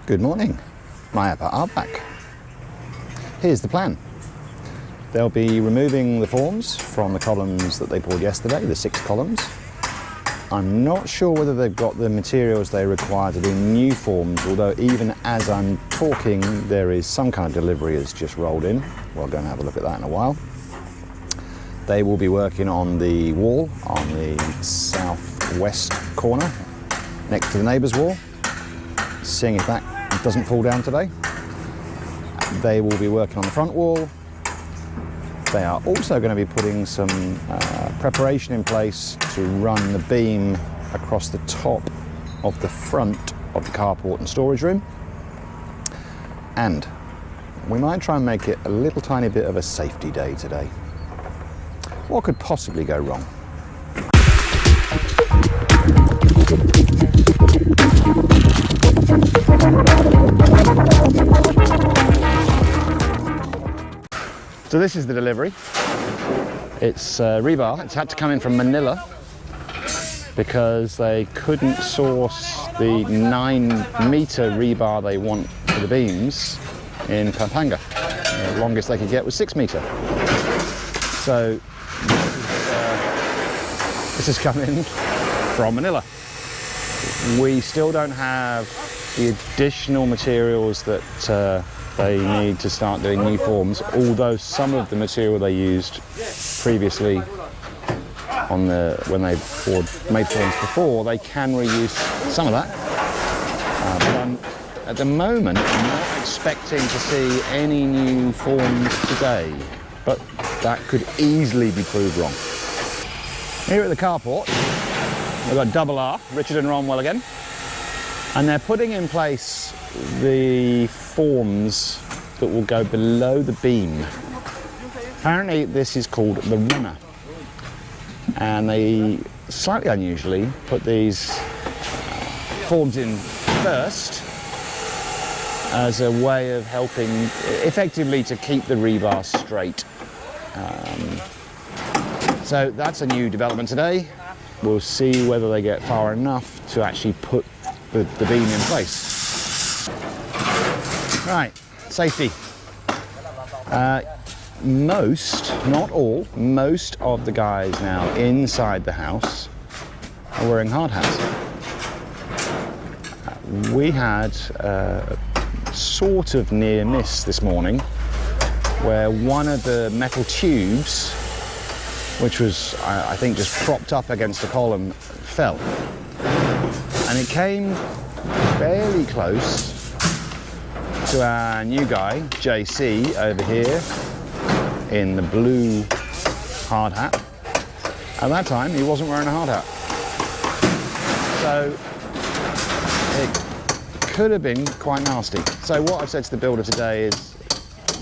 Good morning, my Appa are back. Here's the plan. They'll be removing the forms from the columns that they poured yesterday, the 6 columns. I'm not sure whether they've got the materials they require to do new forms, although even as I'm talking, there is some kind of delivery has just rolled in. We'll go and have a look at that in a while. They will be working on the wall on the southwest corner, next to the neighbours' wall, seeing if that doesn't fall down today. They will be working on the front wall. They are also going to be putting some preparation in place to run the beam across the top of the front of the carport and storage room. And we might try and make it a little tiny bit of a safety day today. What could possibly go wrong? So this is the delivery. It's rebar. It's had to come in from Manila because they couldn't source the 9-meter rebar they want for the beams in Pampanga. The longest they could get was 6-meter. So this has come in from Manila. We still don't have the additional materials that they need to start doing new forms, although some of the material they used previously on when they made forms before, they can reuse some of that. But at the moment, I'm not expecting to see any new forms today, but that could easily be proved wrong. Here at the carport, we've got Double R, Richard and Ronwell again, and they're putting in place the forms that will go below the beam. Apparently this is called the runner, and they slightly unusually put these forms in first as a way of helping effectively to keep the rebar straight. So that's a new development today. We'll see whether they get far enough to actually put the beam in place. Right, safety. Not all, most of the guys now inside the house are wearing hard hats. We had a sort of near miss this morning where one of the metal tubes, which was, I think, just propped up against a column, fell. And it came fairly close to our new guy, JC, over here in the blue hard hat. At that time, he wasn't wearing a hard hat. So it could have been quite nasty. So what I've said to the builder today is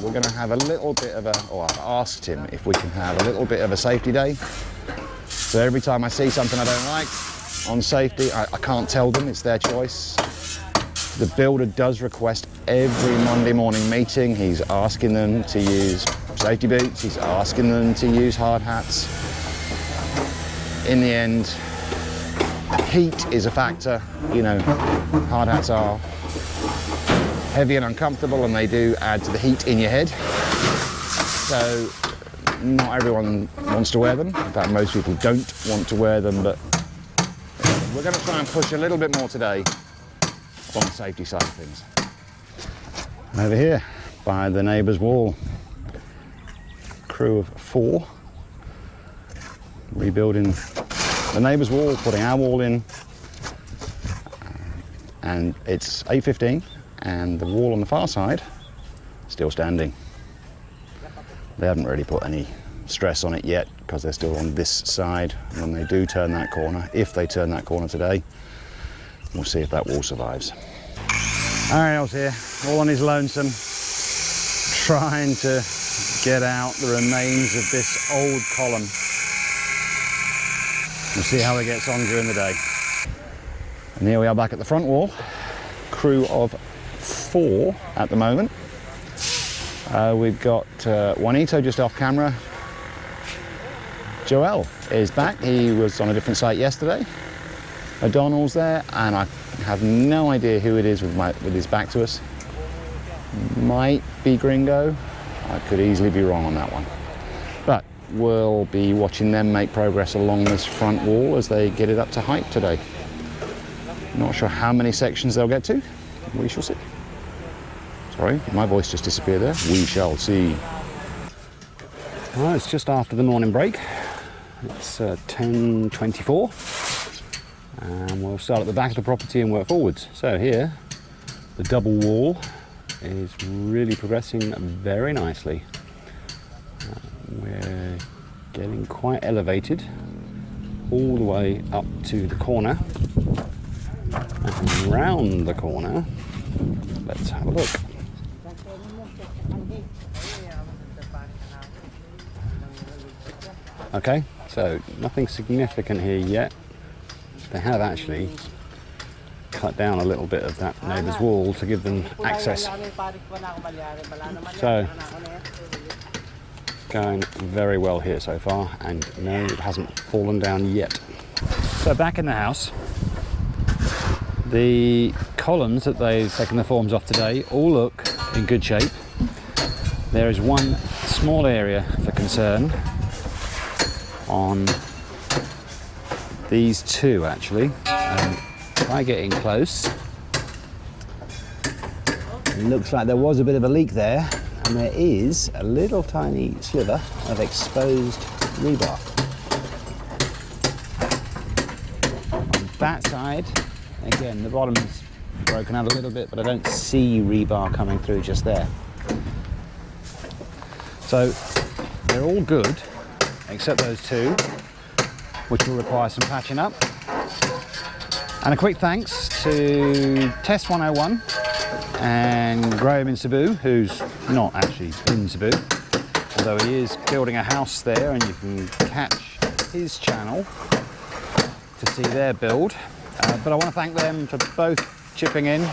we're going to have a little bit of I've asked him if we can have a little bit of a safety day. So every time I see something I don't like on safety, I can't tell them, it's their choice. The builder does request every Monday morning meeting. He's asking them to use safety boots, he's asking them to use hard hats. In the end, heat is a factor. You know, hard hats are heavy and uncomfortable, and they do add to the heat in your head. So not everyone wants to wear them. In fact, most people don't want to wear them, but we're going to try and push a little bit more today on the safety side of things. Over here by the neighbour's wall, crew of 4 rebuilding the neighbour's wall, putting our wall in, and it's 8:15 and the wall on the far side still standing. They haven't really put any stress on it yet because they're still on this side. When they do turn that corner, if they turn that corner today, we'll see if that wall survives. Ariel's here, all on his lonesome, trying to get out the remains of this old column. We'll see how he gets on during the day. And here we are back at the front wall, crew of 4 at the moment. We've got Juanito just off camera. Joel is back. He was on a different site yesterday. O'Donnell's there, and Have no idea who it is with his back to us. Might be Gringo. I could easily be wrong on that one. But we'll be watching them make progress along this front wall as they get it up to height today. Not sure how many sections they'll get to. We shall see. Sorry, my voice just disappeared there. We shall see. Well, it's just after the morning break. It's 10:24. And we'll start at the back of the property and work forwards. So here, the double wall is really progressing very nicely. We're getting quite elevated all the way up to the corner. And round the corner, let's have a look. Okay, so nothing significant here yet. They have actually cut down a little bit of that neighbour's wall to give them access. So, going very well here so far, and no, it hasn't fallen down yet. So back in the house, the columns that they've taken the forms off today all look in good shape. There is one small area for concern on these two actually. By getting close, it looks like there was a bit of a leak there, and there is a little tiny sliver of exposed rebar. On that side, again, the bottom's broken out a little bit, but I don't see rebar coming through just there. So they're all good, except those two, which will require some patching up. And a quick thanks to Test 101 and Graham in Cebu, who's not actually in Cebu, although he is building a house there, and you can catch his channel to see their build. But I want to thank them for both chipping in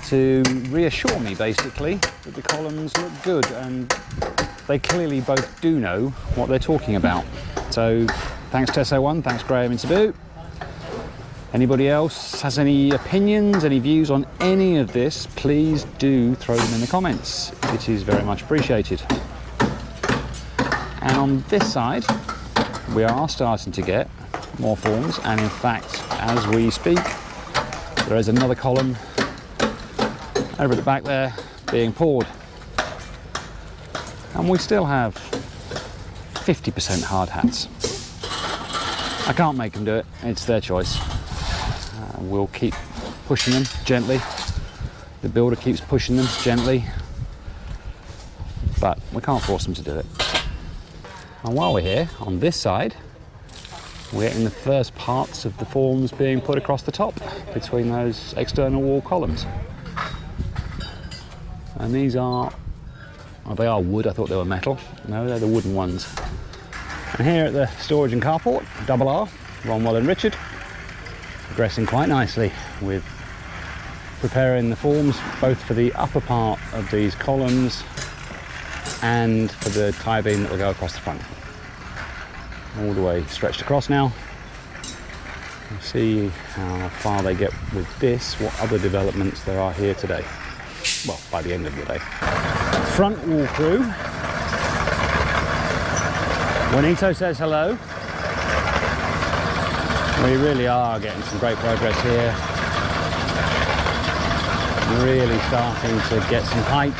to reassure me basically that the columns look good, and they clearly both do know what they're talking about. So thanks Test 101, thanks Graham in Cebu. Anybody else has any opinions, any views on any of this, please do throw them in the comments. It is very much appreciated. And on this side, we are starting to get more forms, and in fact, as we speak, there is another column over at the back there being poured. And we still have 50% hard hats. I can't make them do it, it's their choice. We'll keep pushing them gently. The builder keeps pushing them gently, but we can't force them to do it. And while we're here, on this side, we're getting the first parts of the forms being put across the top between those external wall columns. And these are, oh, they are wood. I thought they were metal. No, they're the wooden ones. And here at the storage and carport, Double R, Ronwell and Richard, progressing quite nicely with preparing the forms both for the upper part of these columns and for the tie beam that will go across the front. All the way stretched across now. We'll see how far they get with this, what other developments there are here today. Well, by the end of the day. Front wall crew. Juanito says hello. We really are getting some great progress here. Really starting to get some height.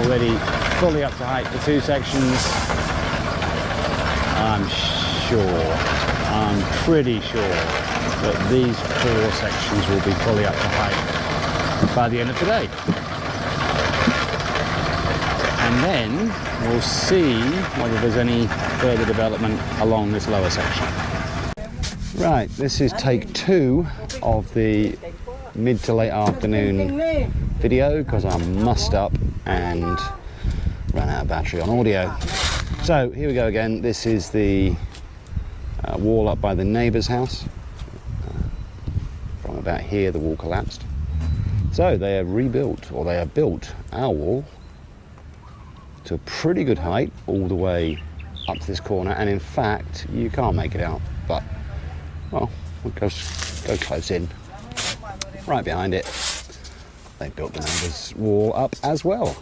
Already fully up to height for two sections. I'm pretty sure that these four sections will be fully up to height by the end of today. And then we'll see whether there's any further development along this lower section. Right, this is take 2 of the mid to late afternoon video because I'm mussed up and ran out of battery on audio. So here we go again. This is the wall up by the neighbour's house. From about here the wall collapsed. So they have rebuilt, or they have built our wall to a pretty good height all the way up to this corner, and in fact you can't make it out, but well, we'll go close in right behind it, they built the neighbours wall up as well.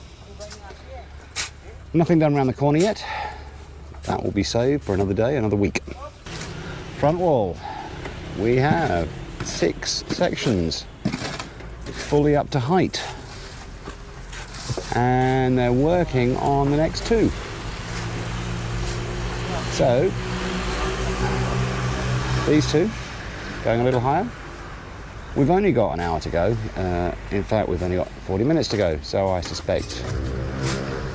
Nothing done around the corner yet. That will be saved for another day, another week. Front wall, we have 6 sections, fully up to height. And they're working on the next 2. So, these 2 going a little higher. We've only got an hour to go. In fact, we've only got 40 minutes to go. So I suspect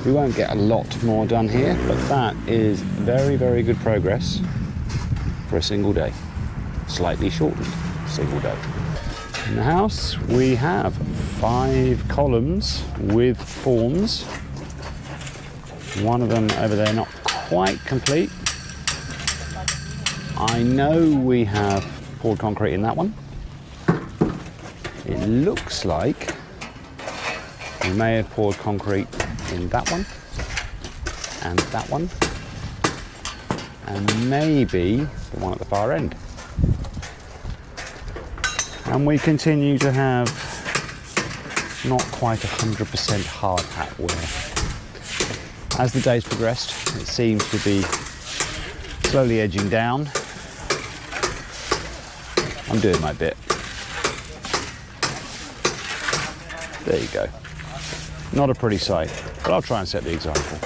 we won't get a lot more done here, but that is very, very good progress for a single day. Slightly shortened single day. In the house, we have 5 columns with forms. One of them over there not quite complete. I know we have poured concrete in that one. It looks like we may have poured concrete in that one and that one and maybe the one at the far end. And we continue to have not quite 100% hard hat wear. As the days progressed, it seems to be slowly edging down. I'm doing my bit. There you go. Not a pretty sight, but I'll try and set the example.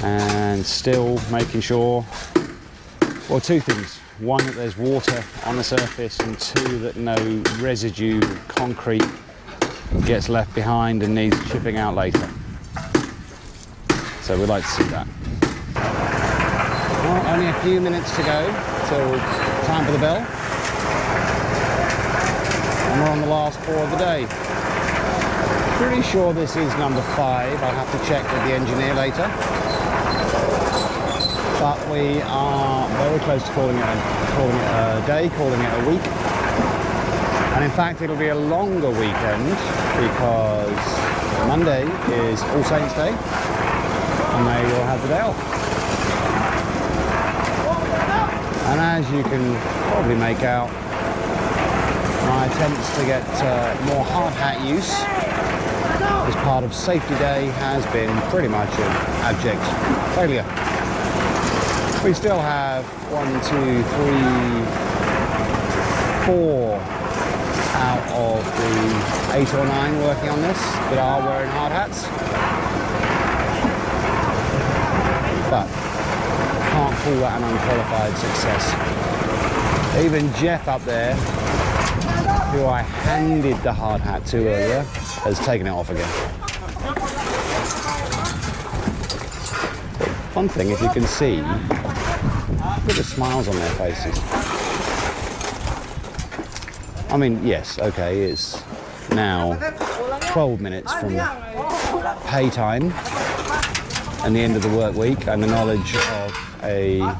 And still making sure, well, 2 things. 1, that there's water on the surface, and 2, that no residue concrete gets left behind and needs chipping out later. So we'd like to see that. Well, only a few minutes to go till time for the bell. And we're on the last pour of the day. Pretty sure this is number 5. I'll have to check with the engineer later. But we are very close to calling it a day, calling it a week. And in fact, it'll be a longer weekend because Monday is All Saints Day and they will have the day off. And as you can probably make out, my attempts to get more hard hat use as part of safety day has been pretty much an abject failure. We still have 1, 2, 3, 4 out of the 8 or 9 working on this that are wearing hard hats. But can't call that an unqualified success. Even Jeff up there, who I handed the hard hat to earlier, has taken it off again. One thing, if you can see, look at the smiles on their faces. I mean, yes, okay, it's now 12 minutes from pay time and the end of the work week and the knowledge of a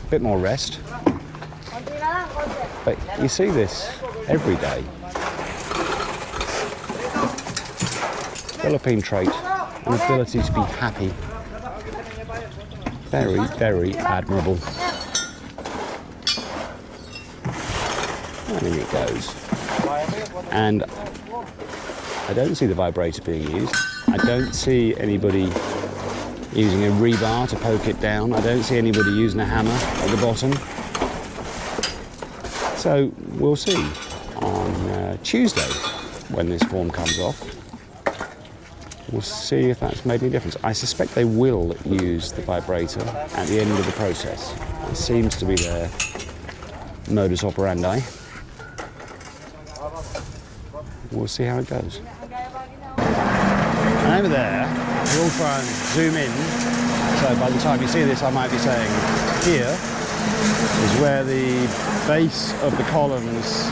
bit more rest. But you see this every day. Philippine trait, an ability to be happy. Very, very admirable. And in it goes. And I don't see the vibrator being used. I don't see anybody using a rebar to poke it down. I don't see anybody using a hammer at the bottom. So we'll see on Tuesday when this form comes off. We'll see if that's made any difference. I suspect they will use the vibrator at the end of the process. It seems to be their modus operandi. We'll see how it goes. And over there, we'll try and zoom in. So by the time you see this, I might be saying here is where the base of the columns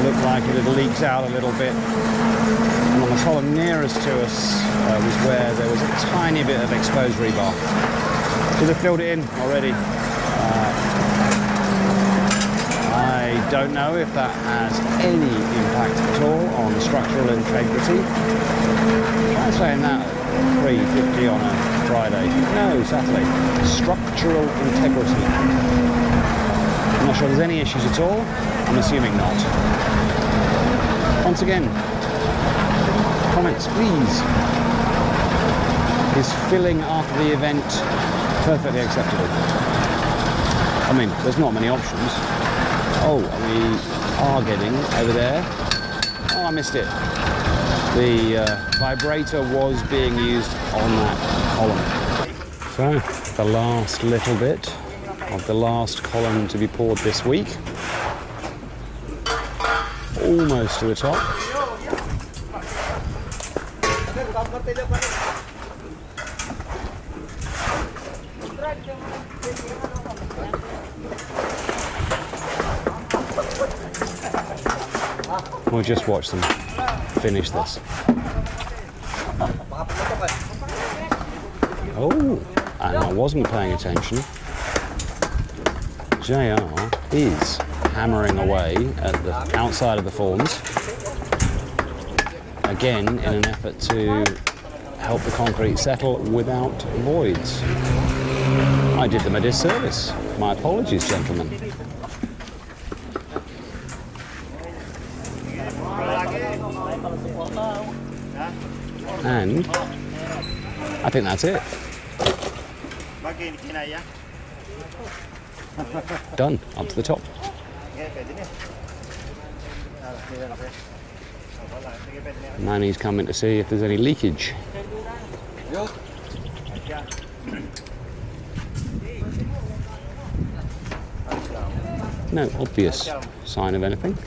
look like it leaks out a little bit. And on the column nearest to us was where there was a tiny bit of exposed rebar. So they've filled it in already. I don't know if that has any impact at all on structural integrity. I'm saying that 350 on a Friday. No, Saturday. Structural integrity. I'm not sure there's any issues at all. I'm assuming not. Once again, comments, please. Is filling after the event perfectly acceptable? I mean, there's not many options. Oh, we are getting over there. Oh, I missed it. The vibrator was being used on that column. So, the last little bit of the last column to be poured this week. Almost to the top. We'll just watch them finish this. Oh, and I wasn't paying attention. JR is hammering away at the outside of the forms. Again, in an effort to help the concrete settle without voids. I did them a disservice. My apologies, gentlemen. And I think that's it. Done, up to the top. Manny's coming to see if there's any leakage. No obvious sign of anything.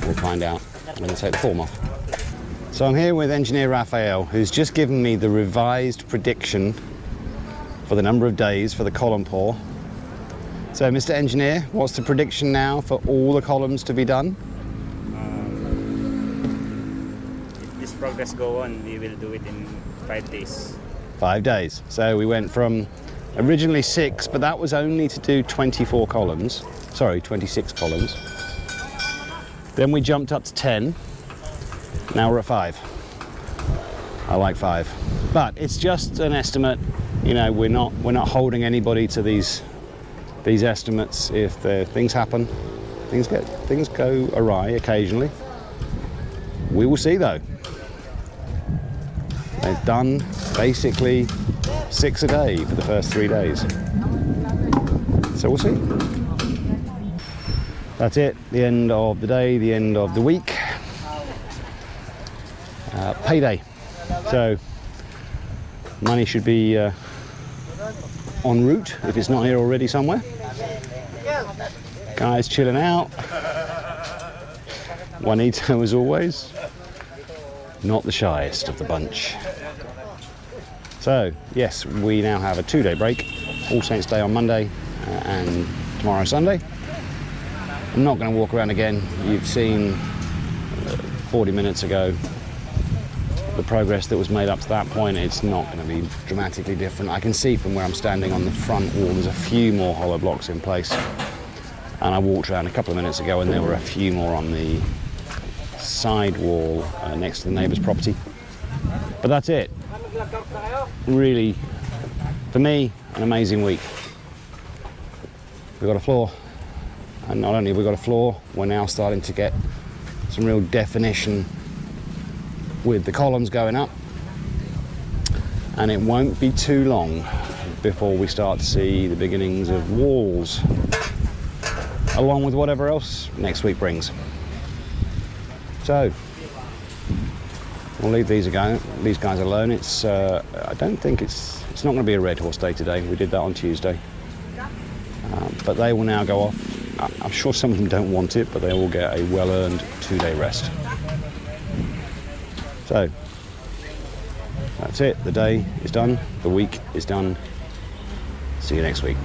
We'll find out when I take the form off. So I'm here with engineer Raphael, who's just given me the revised prediction for the number of days for the column pour. So, Mr. Engineer, what's the prediction now for all the columns to be done? If this progress go on, we will do it in 5 days. 5 days. So we went from originally 6, but that was only to do 24 columns. Sorry, 26 columns. Then we jumped up to 10. Now we're at 5. I like 5. But it's just an estimate. You know, we're not holding anybody to these estimates. If things happen, things go awry occasionally. We will see though. They've done basically 6 a day for the first 3 days. So we'll see. That's it, the end of the day, the end of the week. Payday. So money should be en route if it's not here already somewhere. Guys chilling out. Juanito, as always, not the shyest of the bunch. So yes, we now have a 2-day break. All Saints Day on Monday and tomorrow Sunday. I'm not going to walk around again. You've seen 40 minutes ago the progress that was made up to that point. It's not going to be dramatically different. I can see from where I'm standing on the front wall there's a few more hollow blocks in place, and I walked around a couple of minutes ago and there were a few more on the side wall next to the neighbour's property. But that's it. Really, for me, an amazing week. We've got a floor, and not only have we got a floor, we're now starting to get some real definition with the columns going up, and it won't be too long before we start to see the beginnings of walls, along with whatever else next week brings. So we'll leave these guys alone. It's I don't think it's not going to be a red horse day today. We did that on Tuesday, but they will now go off. I'm sure some of them don't want it, but they will get a well-earned 2-day rest. So that's it. The day is done. The week is done. See you next week.